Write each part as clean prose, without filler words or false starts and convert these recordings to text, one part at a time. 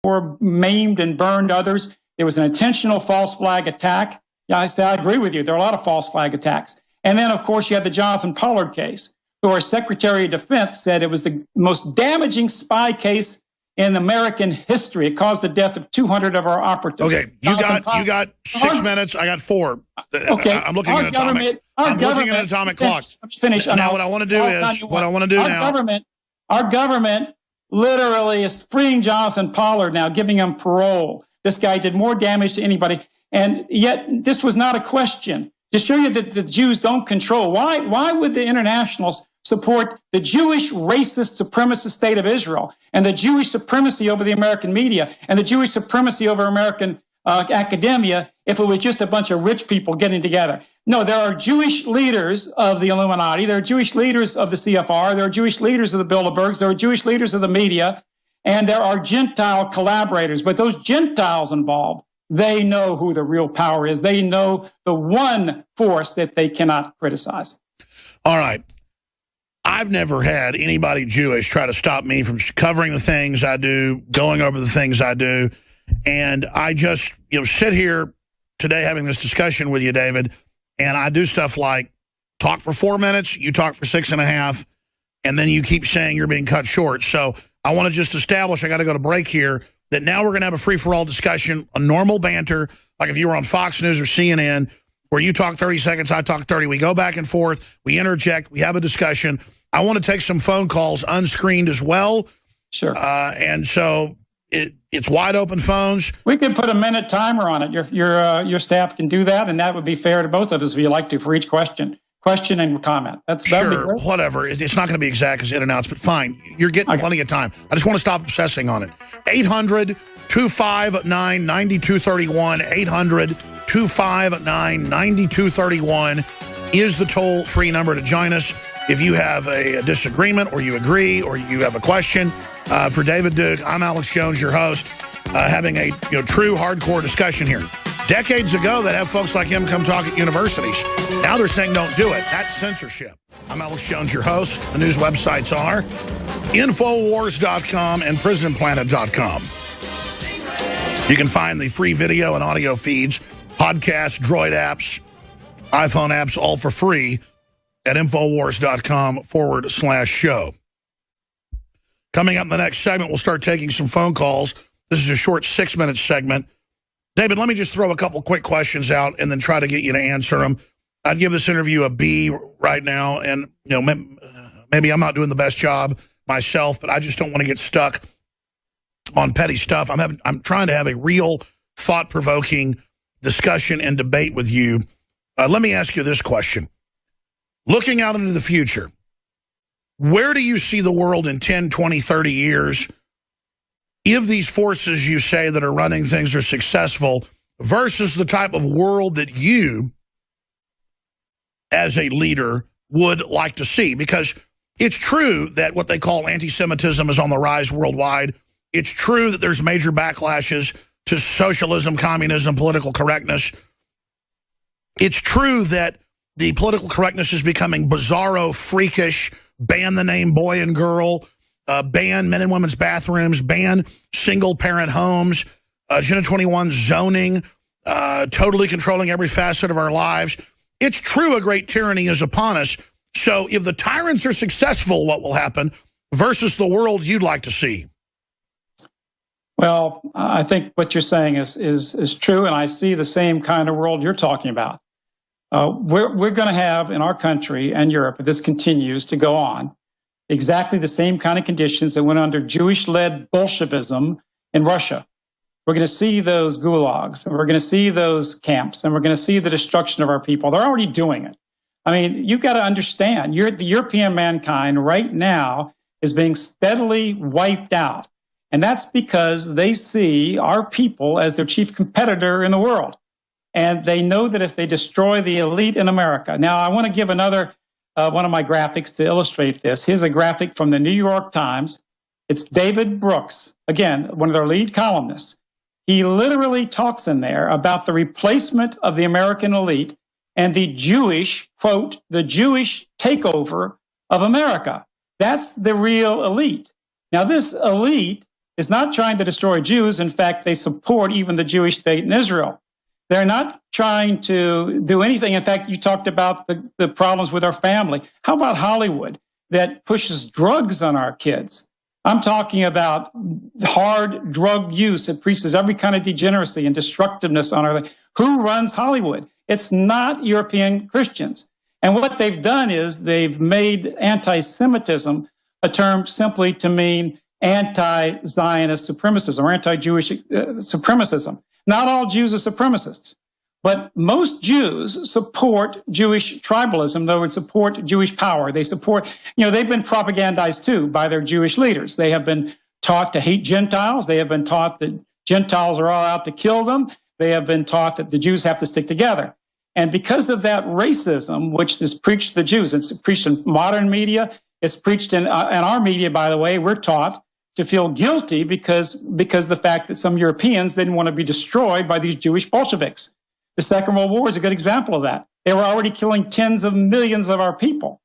or maimed and burned others. There was an intentional false flag attack. Yeah, I agree with you. There are a lot of false flag attacks. And then, of course, you had the Jonathan Pollard case, where our Secretary of Defense said it was the most damaging spy case in American history. It caused the death of 200 of our operatives. Okay, you got 6 minutes. I got 4. Okay, I'm looking at an atomic clock. Finish. Now, what I want to do is our government literally is freeing Jonathan Pollard now, giving him parole. This guy did more damage to anybody, and yet this was not a question. To show you that the Jews don't control, why would the internationals support the Jewish racist supremacist state of Israel and the Jewish supremacy over the American media and the Jewish supremacy over American academia if it was just a bunch of rich people getting together? No, there are Jewish leaders of the Illuminati. There are Jewish leaders of the CFR. There are Jewish leaders of the Bilderbergs. There are Jewish leaders of the media. And there are Gentile collaborators. But those Gentiles involved, they know who the real power is. They know the one force that they cannot criticize. All right. I've never had anybody Jewish try to stop me from covering the things I do, going over the things I do. And I just, sit here today having this discussion with you, David, and I do stuff like talk for 4 minutes, you talk for 6.5, and then you keep saying you're being cut short. So I want to just establish, I got to go to break here, that now we're going to have a free-for-all discussion, a normal banter, like if you were on Fox News or CNN, where you talk 30 seconds, I talk 30. We go back and forth, we interject, we have a discussion. I want to take some phone calls unscreened as well. Sure. And so it's wide open phones. We could put a minute timer on it. Your staff can do that, and that would be fair to both of us if you like to for each question and comment. Sure, whatever. It's not going to be exact as in and outs, but fine. You're getting plenty of time. I just want to stop obsessing on it. 800-259-9231. 800-259-9231 is the toll-free number to join us. If you have a disagreement or you agree or you have a question for David Duke, I'm Alex Jones, your host, having a true hardcore discussion here. Decades ago, they'd have folks like him come talk at universities. Now they're saying don't do it. That's censorship. I'm Alex Jones, your host. The news websites are Infowars.com and PrisonPlanet.com. You can find the free video and audio feeds, podcasts, Droid apps, iPhone apps, all for free at Infowars.com/show. Coming up in the next segment, we'll start taking some phone calls. This is a short 6-minute segment. David, let me just throw a couple quick questions out and then try to get you to answer them. I'd give this interview a B right now, and maybe I'm not doing the best job myself, but I just don't want to get stuck on petty stuff. I'm trying to have a real thought-provoking discussion and debate with you. Let me ask you this question. Looking out into the future, where do you see the world in 10, 20, 30 years if these forces you say that are running things are successful versus the type of world that you, as a leader, would like to see? Because it's true that what they call anti-Semitism is on the rise worldwide. It's true that there's major backlashes to socialism, communism, political correctness. It's true that the political correctness is becoming bizarro, freakish, ban the name boy and girl, ban men and women's bathrooms, ban single-parent homes, Agenda 21 zoning, totally controlling every facet of our lives. It's true a great tyranny is upon us. So if the tyrants are successful, what will happen versus the world you'd like to see? Well, I think what you're saying is true, and I see the same kind of world you're talking about. We're going to have in our country and Europe, if this continues to go on, exactly the same kind of conditions that went under Jewish-led Bolshevism in Russia. We're going to see those gulags, and we're going to see those camps, and we're going to see the destruction of our people. They're already doing it. I mean, you've got to understand, the European mankind right now is being steadily wiped out. And that's because they see our people as their chief competitor in the world. And they know that if they destroy the elite in America. Now, I want to give another one of my graphics to illustrate this. Here's a graphic from the New York Times. It's David Brooks, again, one of their lead columnists. He literally talks in there about the replacement of the American elite and the Jewish, quote, the Jewish takeover of America. That's the real elite. Now, this elite is not trying to destroy Jews. In fact, they support even the Jewish state in Israel. They're not trying to do anything. In fact, you talked about the problems with our family. How about Hollywood that pushes drugs on our kids? I'm talking about hard drug use that preaches every kind of degeneracy and destructiveness on our life. Who runs Hollywood? It's not European Christians. And what they've done is they've made anti-Semitism a term simply to mean anti-Zionist supremacism or anti-Jewish supremacism. Not all Jews are supremacists, but most Jews support Jewish tribalism. In other words, support Jewish power. They support, they've been propagandized too by their Jewish leaders. They have been taught to hate Gentiles. They have been taught that Gentiles are all out to kill them. They have been taught that the Jews have to stick together. And because of that racism, which is preached to the Jews, it's preached in modern media, it's preached in our media, by the way, we're taught to feel guilty because the fact that some Europeans didn't want to be destroyed by these Jewish Bolsheviks. The Second World War is a good example of that. They were already killing tens of millions of our people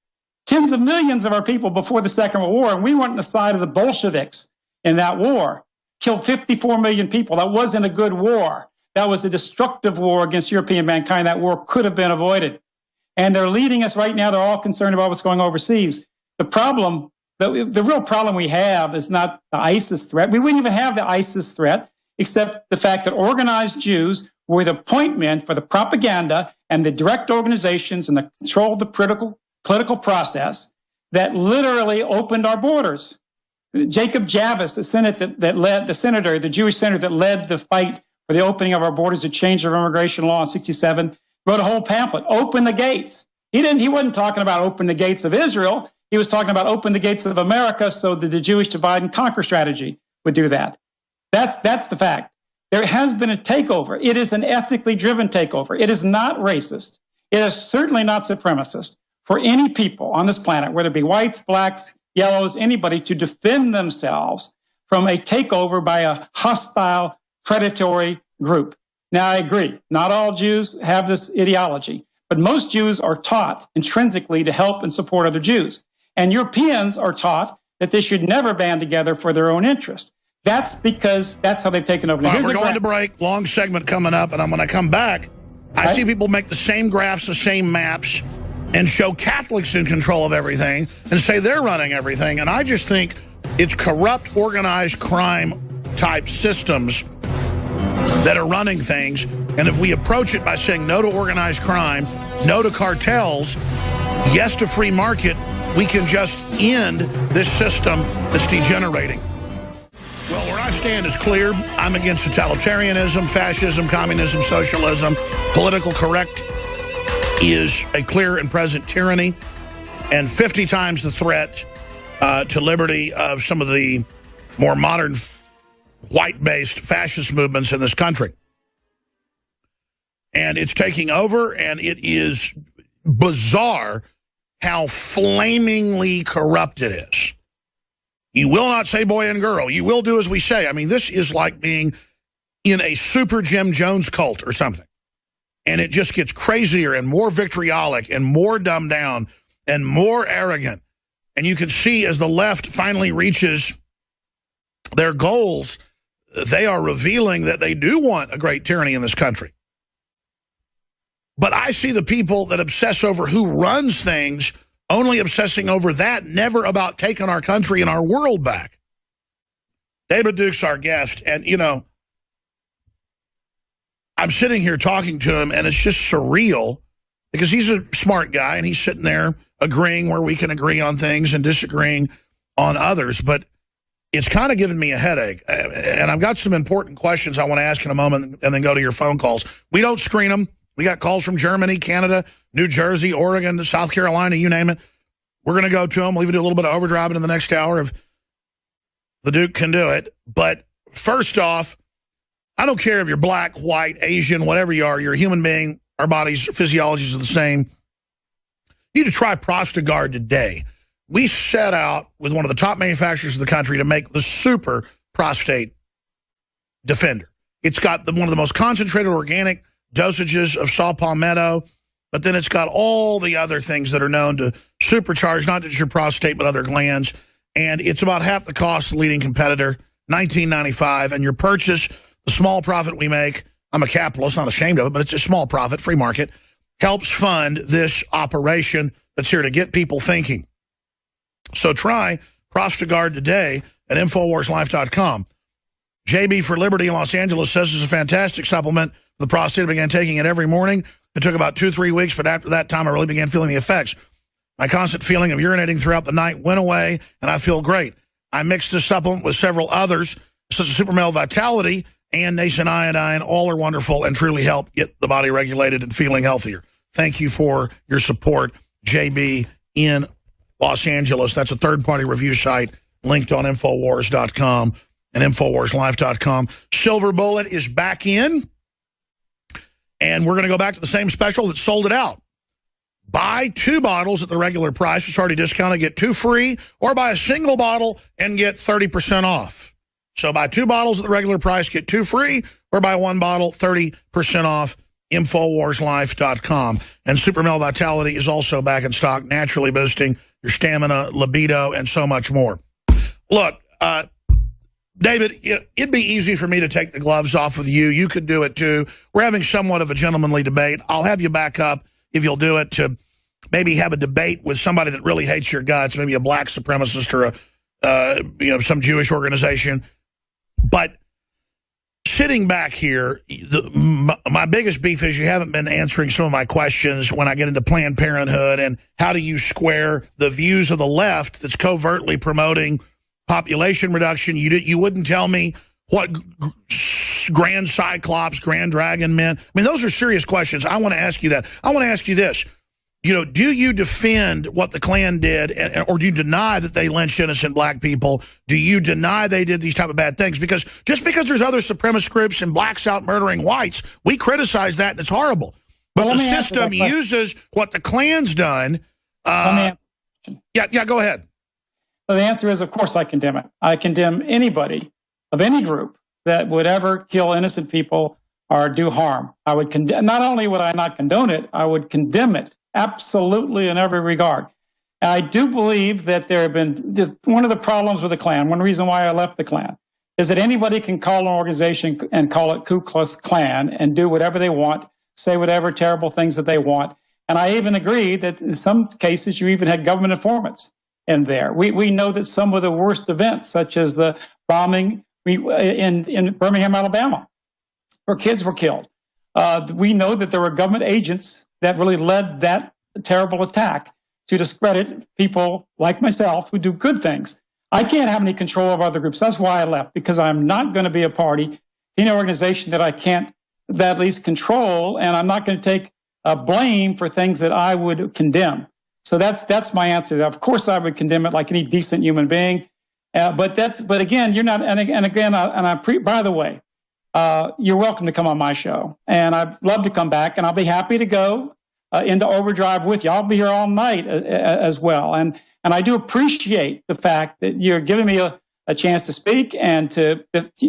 before the Second World War, and we went on the side of the Bolsheviks in that war, killed 54 million people. That wasn't a good war. That was a destructive war against European mankind. That war could have been avoided. And they're leading us right now. They're all concerned about what's going overseas. The real problem we have is not the ISIS threat. We wouldn't even have the ISIS threat, except the fact that organized Jews were the point men for the propaganda and the direct organizations and the control of the political process that literally opened our borders. Jacob Javits, the Jewish senator that led the fight for the opening of our borders, to change our immigration law in 1967, wrote a whole pamphlet, Open the Gates. He wasn't talking about open the gates of Israel. He was talking about open the gates of America so that the Jewish divide and conquer strategy would do that. That's the fact. There has been a takeover. It is an ethnically driven takeover. It is not racist. It is certainly not supremacist for any people on this planet, whether it be whites, blacks, yellows, anybody, to defend themselves from a takeover by a hostile, predatory group. Now, I agree. Not all Jews have this ideology, but most Jews are taught intrinsically to help and support other Jews. And Europeans are taught that they should never band together for their own interest. That's because that's how they've taken over. All right, we're going to break. Long segment coming up, and when I come back, I see people make the same graphs, the same maps, and show Catholics in control of everything and say they're running everything. And I just think it's corrupt, organized crime type systems that are running things. And if we approach it by saying no to organized crime, no to cartels, yes to free market, we can just end this system that's degenerating. Well, where I stand is clear. I'm against totalitarianism, fascism, communism, socialism. Political correct is a clear and present tyranny, and 50 times the threat to liberty of some of the more modern white-based fascist movements in this country. And it's taking over, and it is bizarre how flamingly corrupt it is. You will not say boy and girl. You will do as we say. I mean, this is like being in a super Jim Jones cult or something. And it just gets crazier and more vitriolic and more dumbed down and more arrogant. And you can see as the left finally reaches their goals, they are revealing that they do want a great tyranny in this country. But I see the people that obsess over who runs things only obsessing over that, never about taking our country and our world back. David Duke's our guest, and, I'm sitting here talking to him, and it's just surreal because he's a smart guy, and he's sitting there agreeing where we can agree on things and disagreeing on others, but it's kind of giving me a headache. And I've got some important questions I want to ask in a moment and then go to your phone calls. We don't screen them. We got calls from Germany, Canada, New Jersey, Oregon, South Carolina, you name it. We're going to go to them. We'll even do a little bit of overdriving in the next hour if the Duke can do it. But first off, I don't care if you're black, white, Asian, whatever you are. You're a human being. Our bodies, physiologies are the same. You need to try Prostagard today. We set out with one of the top manufacturers of the country to make the super prostate defender. It's got one of the most concentrated organic dosages of saw palmetto, but then it's got all the other things that are known to supercharge not just your prostate, but other glands. And it's about half the cost of the leading competitor. $19.95, and your purchase, the small profit we make, I'm a capitalist, not ashamed of it, but it's a small profit, free market, helps fund this operation that's here to get people thinking. So try Prostagard today at InfoWarsLife.com. JB for Liberty in Los Angeles says it's a fantastic supplement for the prostate. I began taking it every morning. It took about 2-3 weeks, but after that time, I really began feeling the effects. My constant feeling of urinating throughout the night went away, and I feel great. I mixed this supplement with several others, such as Super Male Vitality and Nascent Iodine. All are wonderful and truly help get the body regulated and feeling healthier. Thank you for your support, JB in Los Angeles. That's a third-party review site linked on Infowars.com and InfoWarsLife.com. Silver Bullet is back in, and we're going to go back to the same special that sold it out. Buy 2 bottles at the regular price. It's already discounted. Get 2 free, or buy a single bottle and get 30% off. So buy 2 bottles at the regular price, get 2 free, or buy 1 bottle, 30% off. InfoWarsLife.com. And Super Male Vitality is also back in stock, naturally boosting your stamina, libido, and so much more. Look, David, it'd be easy for me to take the gloves off with you. You could do it too. We're having somewhat of a gentlemanly debate. I'll have you back up if you'll do it to maybe have a debate with somebody that really hates your guts, maybe a black supremacist or some Jewish organization. But sitting back here, my biggest beef is you haven't been answering some of my questions when I get into Planned Parenthood and how do you square the views of the left that's covertly promoting population reduction. You wouldn't tell me what Grand Cyclops, Grand Dragon meant. I mean, those are serious questions. I want to ask you that. I want to ask you this. Do you defend what the Klan did, or do you deny that they lynched innocent black people? Do you deny they did these type of bad things? Because just because there's other supremacist groups and blacks out murdering whites, we criticize that, and it's horrible. But the system uses what the Klan's done. Yeah, go ahead. So the answer is, of course, I condemn it. I condemn anybody of any group that would ever kill innocent people or do harm. I would condemn. Not only would I not condone it, I would condemn it absolutely in every regard. And I do believe that there have been one of the problems with the Klan. One reason why I left the Klan is that anybody can call an organization and call it Ku Klux Klan and do whatever they want, say whatever terrible things that they want. And I even agree that in some cases you even had government informants in there. We know that some of the worst events, such as the bombing in Birmingham, Alabama, where kids were killed, we know that there were government agents that really led that terrible attack to discredit people like myself who do good things. I can't have any control over other groups. That's why I left, because I'm not going to be a party in an organization that I can't at least control, and I'm not going to take blame for things that I would condemn. So that's my answer. Of course, I would condemn it like any decent human being. But again, you're not. By the way, you're welcome to come on my show, and I'd love to come back, and I'll be happy to go into overdrive with you. I'll be here all night as well, and I do appreciate the fact that you're giving me a chance to speak and to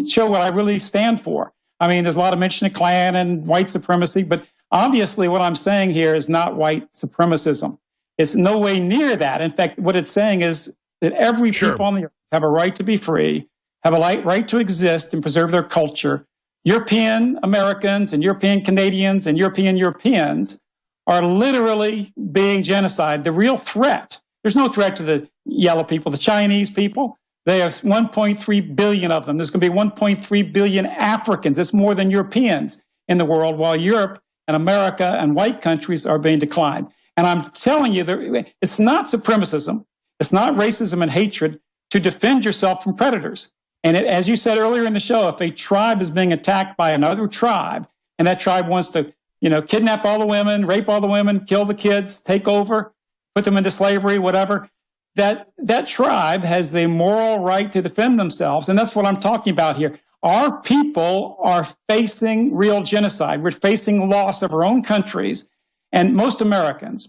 show what I really stand for. I mean, there's a lot of mention of Klan and white supremacy, but obviously, what I'm saying here is not white supremacism. It's no way near that. In fact, what it's saying is that every people on the earth have a right to be free, have a right to exist and preserve their culture. European Americans and European Canadians and Europeans are literally being genocide. The real threat, there's no threat to the yellow people, the Chinese people. They have 1.3 billion of them. There's going to be 1.3 billion Africans. That's more than Europeans in the world, while Europe and America and white countries are being declined. And I'm telling you, it's not supremacism. It's not racism and hatred to defend yourself from predators. And as you said earlier in the show, if a tribe is being attacked by another tribe, and that tribe wants to, kidnap all the women, rape all the women, kill the kids, take over, put them into slavery, whatever, that tribe has the moral right to defend themselves. And that's what I'm talking about here. Our people are facing real genocide. We're facing loss of our own countries. And most Americans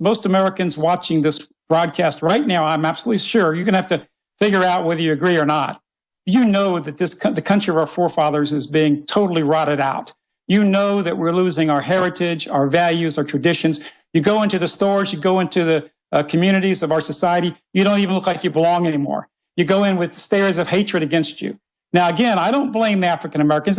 watching this broadcast right now, I'm absolutely sure you're going to have to figure out whether you agree or not. You know that the country of our forefathers is being totally rotted out. You know that we're losing our heritage, our values, our traditions. You go into the stores, you go into the communities of our society, you don't even look like you belong anymore. You go in with stares of hatred against you. Now, again, I don't blame African Americans.